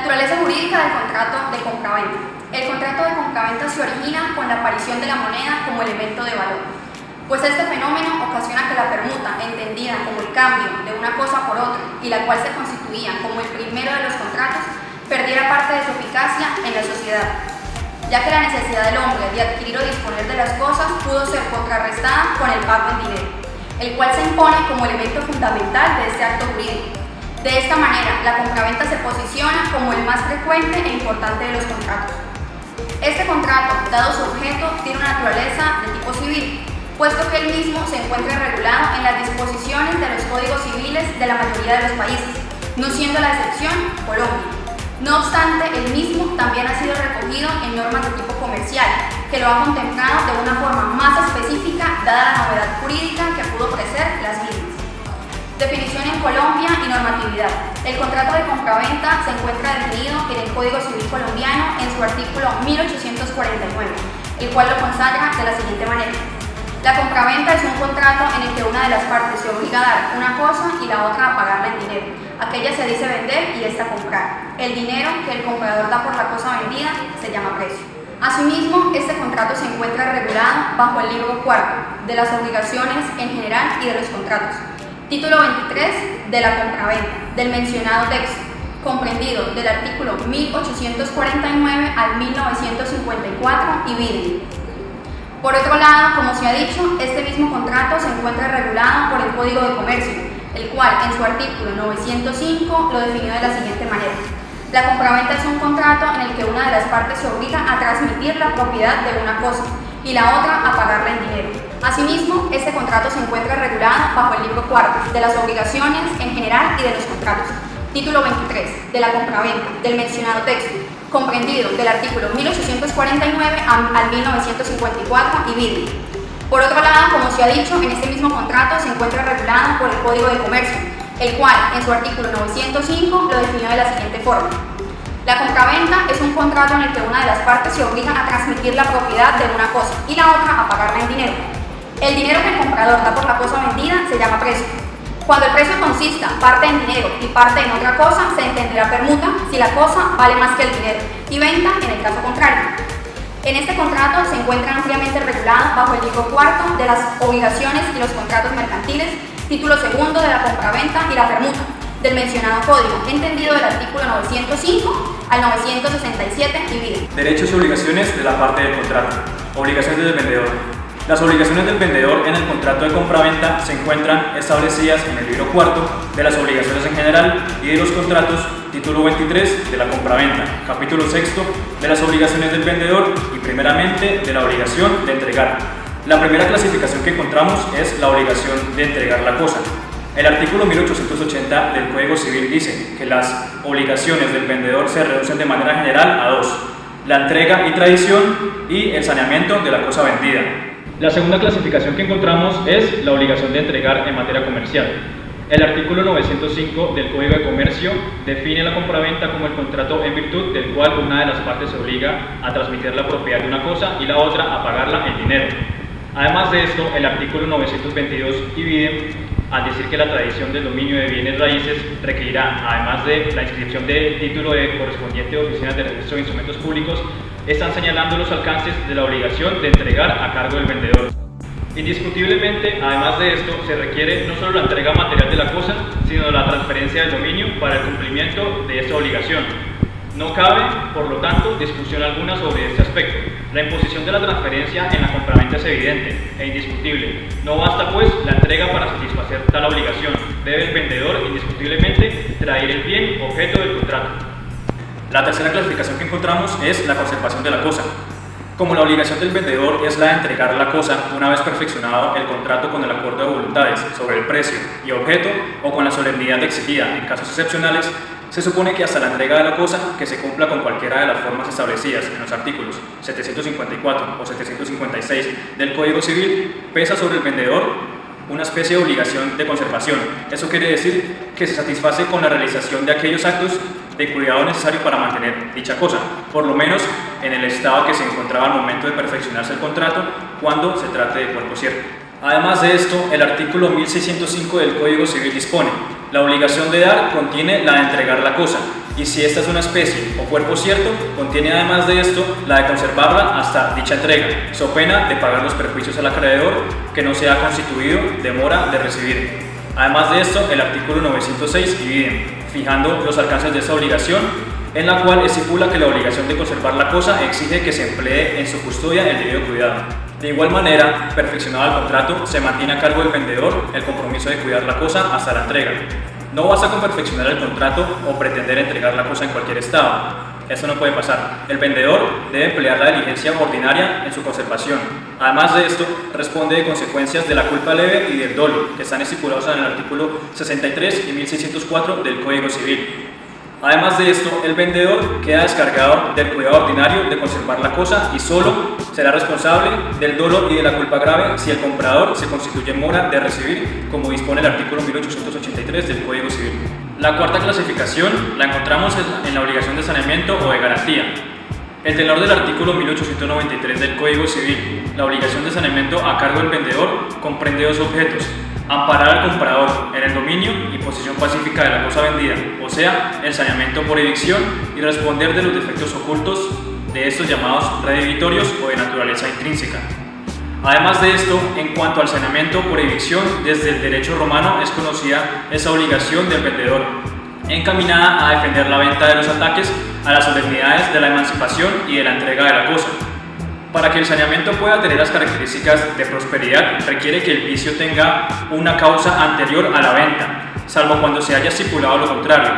Naturaleza jurídica del contrato de compraventa. El contrato de compraventa se origina con la aparición de la moneda como elemento de valor, pues este fenómeno ocasiona que la permuta, entendida como el cambio de una cosa por otra y la cual se constituía como el primero de los contratos, perdiera parte de su eficacia en la sociedad, ya que la necesidad del hombre de adquirir o disponer de las cosas pudo ser contrarrestada con el pago en dinero, el cual se impone como elemento fundamental de este acto jurídico. De esta manera, la compraventa se posiciona como el más frecuente e importante de los contratos. Este contrato, dado su objeto, tiene una naturaleza de tipo civil, puesto que el mismo se encuentra regulado en las disposiciones de los códigos civiles de la mayoría de los países, no siendo la excepción Colombia. No obstante, el mismo también ha sido recogido en normas de tipo comercial, que lo ha contemplado de una forma más específica, dada la novedad jurídica que pudo ofrecer las mismas. Definición en Colombia y normatividad. El contrato de compraventa se encuentra definido en el Código Civil colombiano en su artículo 1849, el cual lo consagra de la siguiente manera. La compraventa es un contrato en el que una de las partes se obliga a dar una cosa y la otra a pagarla en dinero. Aquella se dice vender y esta comprar. El dinero que el comprador da por la cosa vendida se llama precio. Asimismo, este contrato se encuentra regulado bajo el libro cuarto de las obligaciones en general y de los contratos. Título 23 de la compraventa, del mencionado texto, comprendido del artículo 1849 al 1954 y vide. Por otro lado, como se ha dicho, este mismo contrato se encuentra regulado por el Código de Comercio, el cual en su artículo 905 lo definió de la siguiente manera. La compraventa es un contrato en el que una de las partes se obliga a transmitir la propiedad de una cosa y la otra a pagarla en dinero. Asimismo, este contrato se encuentra regulado bajo el libro cuarto de las obligaciones en general y de los contratos. Título 23 de la compraventa, del mencionado texto, comprendido del artículo 1849 al 1954 y vide. Por otro lado, como se ha dicho, en este mismo contrato se encuentra regulado por el Código de Comercio, el cual en su artículo 905 lo definió de la siguiente forma. La compraventa es un contrato en el que una de las partes se obliga a transmitir la propiedad de una cosa y la otra a pagarla en dinero. El dinero que el comprador da por la cosa vendida se llama precio. Cuando el precio consista parte en dinero y parte en otra cosa, se entenderá permuta si la cosa vale más que el dinero, y venta en el caso contrario. En este contrato se encuentra ampliamente regulado bajo el libro cuarto de las obligaciones y los contratos mercantiles, título segundo de la compraventa y la permuta, del mencionado código, entendido del artículo 905 al 967 y vide. Derechos y obligaciones de la parte del contrato. Obligaciones del vendedor. Las obligaciones del vendedor en el contrato de compraventa se encuentran establecidas en el libro cuarto de las obligaciones en general y de los contratos, título 23 de la compraventa, capítulo sexto de las obligaciones del vendedor y primeramente de la obligación de entregar. La primera clasificación que encontramos es la obligación de entregar la cosa. El artículo 1880 del Código Civil dice que las obligaciones del vendedor se reducen de manera general a dos: la entrega y tradición y el saneamiento de la cosa vendida. La segunda clasificación que encontramos es la obligación de entregar en materia comercial. El artículo 905 del Código de Comercio define la compraventa como el contrato en virtud del cual una de las partes se obliga a transmitir la propiedad de una cosa y la otra a pagarla en dinero. Además de esto, el artículo 922 y vide, al decir que la tradición del dominio de bienes raíces requerirá, además de la inscripción del título de correspondiente de oficinas de registro de instrumentos públicos, están señalando los alcances de la obligación de entregar a cargo del vendedor. Indiscutiblemente, además de esto, se requiere no solo la entrega material de la cosa, sino la transferencia del dominio para el cumplimiento de esta obligación. No cabe, por lo tanto, discusión alguna sobre este aspecto. La imposición de la transferencia en la compraventa es evidente e indiscutible. No basta, pues, la entrega para satisfacer tal obligación. Debe el vendedor, indiscutiblemente, traer el bien objeto del contrato. La tercera clasificación que encontramos es la conservación de la cosa. Como la obligación del vendedor es la de entregar la cosa una vez perfeccionado el contrato con el acuerdo de voluntades sobre el precio y objeto o con la solemnidad exigida en casos excepcionales, se supone que hasta la entrega de la cosa, que se cumpla con cualquiera de las formas establecidas en los artículos 754 o 756 del Código Civil, pesa sobre el vendedor una especie de obligación de conservación. Eso quiere decir que se satisface con la realización de aquellos actos de cuidado necesario para mantener dicha cosa, por lo menos en el estado que se encontraba al momento de perfeccionarse el contrato, cuando se trate de cuerpo cierto. Además de esto, el artículo 1605 del Código Civil dispone: la obligación de dar contiene la de entregar la cosa, y si esta es una especie o cuerpo cierto, contiene además de esto la de conservarla hasta dicha entrega, so pena de pagar los perjuicios al acreedor que no se ha constituido de mora de recibir. Además de esto, el artículo 906 divide, fijando los alcances de esta obligación, en la cual estipula que la obligación de conservar la cosa exige que se emplee en su custodia el debido cuidado. De igual manera, perfeccionado el contrato, se mantiene a cargo del vendedor el compromiso de cuidar la cosa hasta la entrega. No basta con perfeccionar el contrato o pretender entregar la cosa en cualquier estado. Eso no puede pasar. El vendedor debe emplear la diligencia ordinaria en su conservación. Además de esto, responde de consecuencias de la culpa leve y del dolo, que están estipulados en el artículo 63 y 1604 del Código Civil. Además de esto, el vendedor queda descargado del cuidado ordinario de conservar la cosa y solo será responsable del dolo y de la culpa grave si el comprador se constituye en mora de recibir, como dispone el artículo 1883 del Código Civil. La cuarta clasificación la encontramos en la obligación de saneamiento o de garantía. El tenor del artículo 1893 del Código Civil, la obligación de saneamiento a cargo del vendedor, comprende dos objetos: amparar al comprador en el dominio y posesión pacífica de la cosa vendida, o sea, el saneamiento por evicción, y responder de los defectos ocultos de estos llamados redivitorios o de naturaleza intrínseca. Además de esto, en cuanto al saneamiento por evicción, desde el derecho romano es conocida esa obligación del vendedor, encaminada a defender la venta de los ataques a las solemnidades de la emancipación y de la entrega de la cosa. Para que el saneamiento pueda tener las características de prosperidad, requiere que el vicio tenga una causa anterior a la venta, salvo cuando se haya estipulado lo contrario.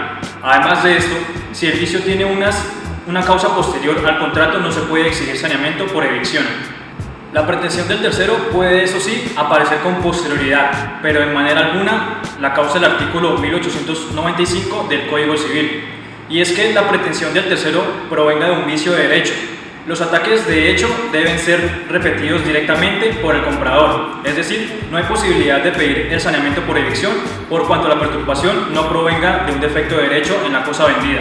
Además de esto, si el vicio tiene una causa posterior al contrato, no se puede exigir saneamiento por evicción. La pretensión del tercero puede, eso sí, aparecer con posterioridad, pero en manera alguna la causa del artículo 1895 del Código Civil, y es que la pretensión del tercero provenga de un vicio de derecho. Los ataques de hecho deben ser repetidos directamente por el comprador, es decir, no hay posibilidad de pedir el saneamiento por evicción por cuanto la perturbación no provenga de un defecto de derecho en la cosa vendida.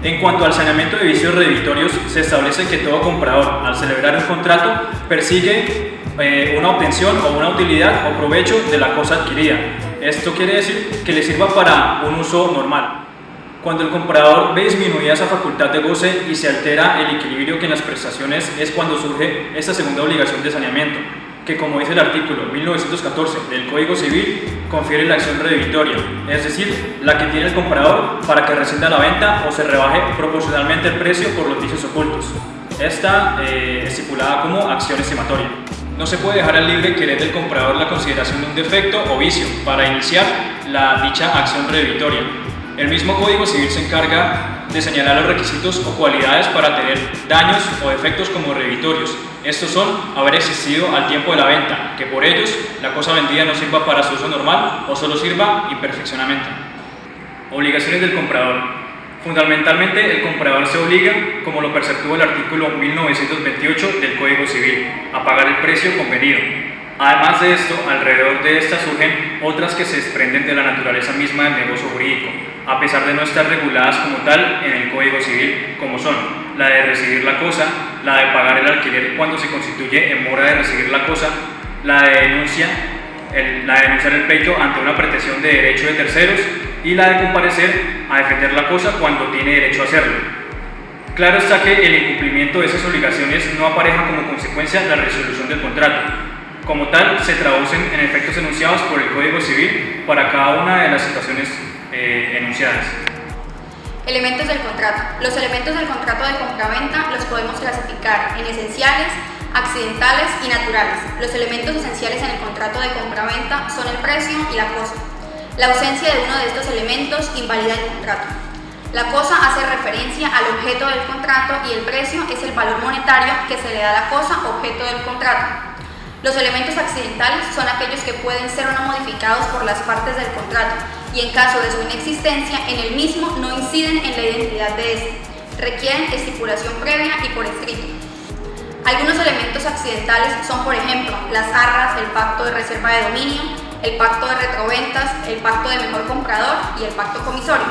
En cuanto al saneamiento de vicios redivitorios, se establece que todo comprador, al celebrar un contrato, persigue una obtención o una utilidad o provecho de la cosa adquirida. Esto quiere decir que le sirva para un uso normal. Cuando el comprador ve disminuida esa facultad de goce y se altera el equilibrio que en las prestaciones, es cuando surge esta segunda obligación de saneamiento, que, como dice el artículo 1914 del Código Civil, confiere la acción redivitoria, es decir, la que tiene el comprador para que rescinda la venta o se rebaje proporcionalmente el precio por los vicios ocultos. Esta estipulada como acción estimatoria. No se puede dejar al libre querer del comprador la consideración de un defecto o vicio para iniciar dicha acción redivitoria. El mismo Código Civil se encarga de señalar los requisitos o cualidades para tener daños o defectos como redvitorios. Estos son haber existido al tiempo de la venta, que por ellos la cosa vendida no sirva para su uso normal o solo sirva imperfeccionamente. Obligaciones del comprador. Fundamentalmente, el comprador se obliga, como lo preceptúa el artículo 1928 del Código Civil, a pagar el precio convenido. Además de esto, alrededor de estas surgen otras que se desprenden de la naturaleza misma del negocio jurídico, a pesar de no estar reguladas como tal en el Código Civil, como son la de recibir la cosa, la de pagar el alquiler cuando se constituye en mora de recibir la cosa, la de denunciar el pleito ante una pretensión de derecho de terceros y la de comparecer a defender la cosa cuando tiene derecho a hacerlo. Claro está que el incumplimiento de esas obligaciones no apareja como consecuencia la resolución del contrato. Como tal, se traducen en efectos enunciados por el Código Civil para cada una de las situaciones enunciadas. Elementos del contrato. Los elementos del contrato de compraventa los podemos clasificar en esenciales, accidentales y naturales. Los elementos esenciales en el contrato de compraventa son el precio y la cosa. La ausencia de uno de estos elementos invalida el contrato. La cosa hace referencia al objeto del contrato y el precio es el valor monetario que se le da a la cosa objeto del contrato. Los elementos accidentales son aquellos que pueden ser o no modificados por las partes del contrato y en caso de su inexistencia en el mismo no inciden en la identidad de este. Requieren estipulación previa y por escrito. Algunos elementos accidentales son, por ejemplo, las arras, el pacto de reserva de dominio, el pacto de retroventas, el pacto de mejor comprador y el pacto comisorio.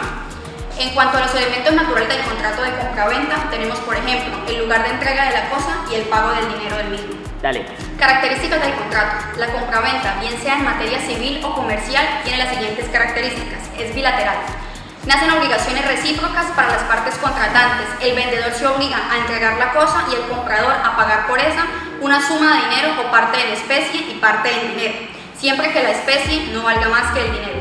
En cuanto a los elementos naturales del contrato de compraventa, tenemos, por ejemplo, el lugar de entrega de la cosa y el pago del dinero del mismo. Dale. Características del contrato. La compraventa, bien sea en materia civil o comercial, tiene las siguientes características. Es bilateral. Nacen obligaciones recíprocas para las partes contratantes. El vendedor se obliga a entregar la cosa y el comprador a pagar por esa una suma de dinero o parte en especie y parte en dinero, siempre que la especie no valga más que el dinero.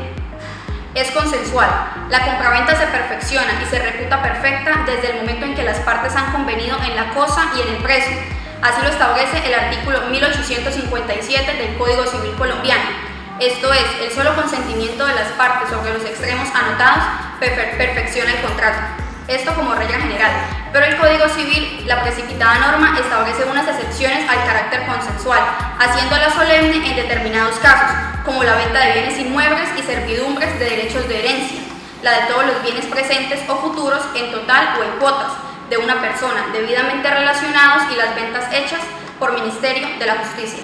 Es consensual. La compraventa se perfecciona y se reputa perfecta desde el momento en que las partes han convenido en la cosa y en el precio. Así lo establece el artículo 1857 del Código Civil colombiano. Esto es, el solo consentimiento de las partes sobre los extremos anotados perfecciona el contrato. Esto como regla general, pero el Código Civil, la precipitada norma, establece unas excepciones al carácter consensual, haciéndola solemne en determinados casos, como la venta de bienes inmuebles y servidumbres de derechos de herencia, la de todos los bienes presentes o futuros en total o en cuotas de una persona debidamente relacionados y las ventas hechas por Ministerio de la Justicia.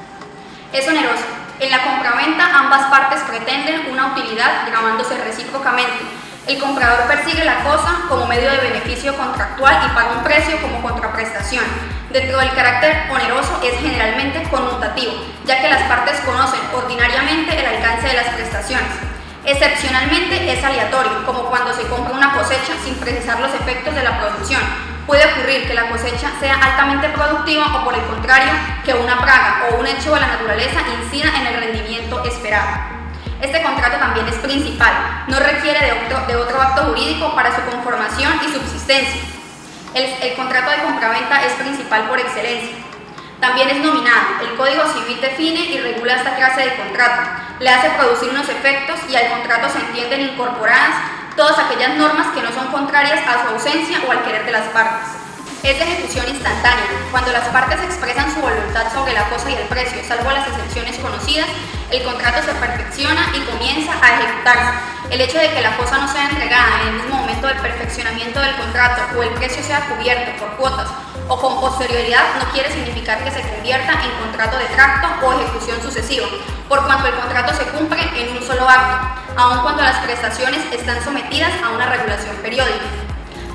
Es oneroso. En la compraventa ambas partes pretenden una utilidad gravándose recíprocamente. El comprador persigue la cosa como medio de beneficio contractual y paga un precio como contraprestación. Dentro del carácter oneroso es generalmente conmutativo, ya que las partes conocen ordinariamente el alcance de las prestaciones. Excepcionalmente es aleatorio, como cuando se compra una cosecha sin precisar los efectos de la producción. Puede ocurrir que la cosecha sea altamente productiva o, por el contrario, que una plaga o un hecho de la naturaleza incida en el rendimiento esperado. Este contrato también es principal, no requiere de otro acto jurídico para su conformación y subsistencia. El contrato de compraventa es principal por excelencia. También es nominal. El Código Civil define y regula esta clase de contrato, le hace producir unos efectos y al contrato se entienden incorporadas todas aquellas normas que no son contrarias a su ausencia o al querer de las partes. Es de ejecución instantánea. Cuando las partes expresan su voluntad sobre la cosa y el precio, salvo las excepciones conocidas, el contrato se perfecciona y comienza a ejecutarse. El hecho de que la cosa no sea entregada en el mismo momento del perfeccionamiento del contrato o el precio sea cubierto por cuotas o con posterioridad no quiere significar que se convierta en contrato de tracto o ejecución sucesiva, por cuanto el contrato se cumple en un solo acto, aun cuando las prestaciones están sometidas a una regulación periódica.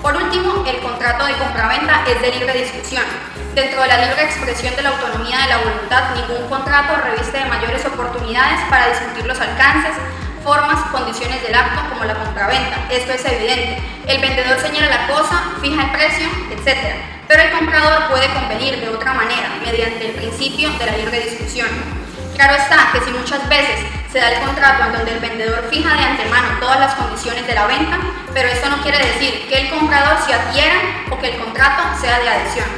Por último, el contrato de compraventa es de libre discusión. Dentro de la libre expresión de la autonomía de la voluntad, ningún contrato reviste de mayores oportunidades para discutir los alcances, formas, condiciones del acto como la compraventa. Esto es evidente. El vendedor señala la cosa, fija el precio, etc. Pero el comprador puede convenir de otra manera, mediante el principio de la libre discusión. Claro está que si muchas veces se da el contrato en donde el vendedor fija de antemano todas las condiciones de la venta, pero esto no quiere decir que el comprador se adhiera o que el contrato sea de adhesión.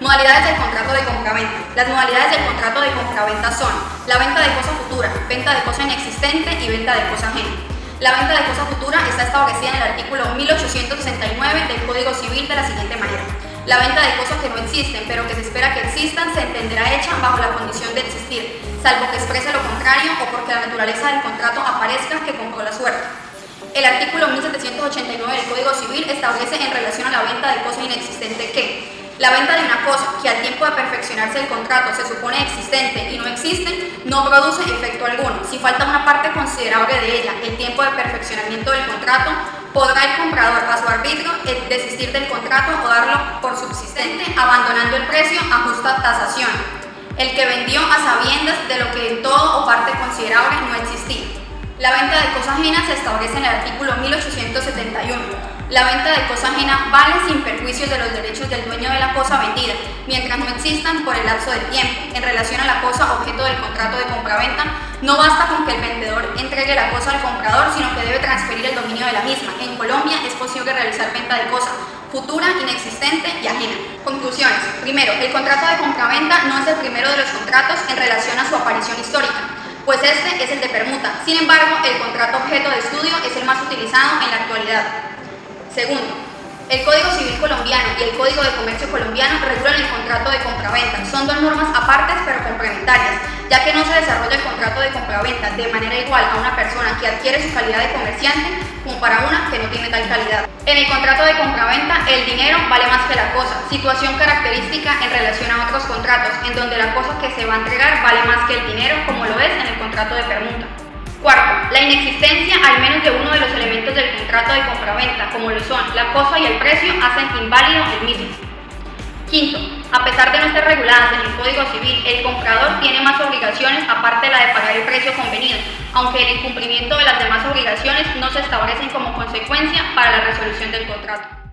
Modalidades del contrato de compraventa. Las modalidades del contrato de compraventa son la venta de cosa futura, venta de cosa inexistente y venta de cosa ajena. La venta de cosa futura está establecida en el artículo 1869 del Código Civil de la siguiente manera. La venta de cosas que no existen, pero que se espera que existan, se entenderá hecha bajo la condición de existir, salvo que exprese lo contrario o porque la naturaleza del contrato aparezca que compró la suerte. El artículo 1789 del Código Civil establece en relación a la venta de cosa inexistente que la venta de una cosa que al tiempo de perfeccionarse el contrato se supone existente y no existe, no produce efecto alguno. Si falta una parte considerable de ella, el tiempo de perfeccionamiento del contrato, podrá el comprador a su arbitrio desistir del contrato o darlo por subsistente, abandonando el precio a justa tasación, el que vendió a sabiendas de lo que en todo o parte considerable no existía. La venta de cosa ajena se establece en el artículo 1871. La venta de cosa ajena vale sin perjuicios de los derechos del dueño de la cosa vendida, mientras no existan por el lapso del tiempo. En relación a la cosa objeto del contrato de compraventa, no basta con que el vendedor entregue la cosa al comprador, sino que debe transferir el dominio de la misma. En Colombia es posible realizar venta de cosa futura, inexistente y ajena. Conclusiones. Primero, el contrato de compraventa no es el primero de los contratos en relación a su aparición histórica, pues este es el de permuta. Sin embargo, el contrato objeto de estudio es el más utilizado en la actualidad. Segundo, el Código Civil colombiano y el Código de Comercio colombiano regulan el contrato de compraventa. Son dos normas apartes pero complementarias, ya que no se desarrolla el contrato de compraventa de manera igual a una persona que adquiere su calidad de comerciante como para una que no tiene tal calidad. En el contrato de compraventa, el dinero vale más que la cosa, situación característica en relación a otros contratos, en donde la cosa que se va a entregar vale más que el dinero, como lo es en el contrato de permuta. Cuarto, la inexistencia al menos de uno de los elementos del contrato de compraventa, como lo son la cosa y el precio, hacen inválido el mismo. Quinto, a pesar de no estar reguladas en el Código Civil, el comprador tiene más obligaciones aparte de la de pagar el precio convenido, aunque el incumplimiento de las demás obligaciones no se establecen como consecuencia para la resolución del contrato.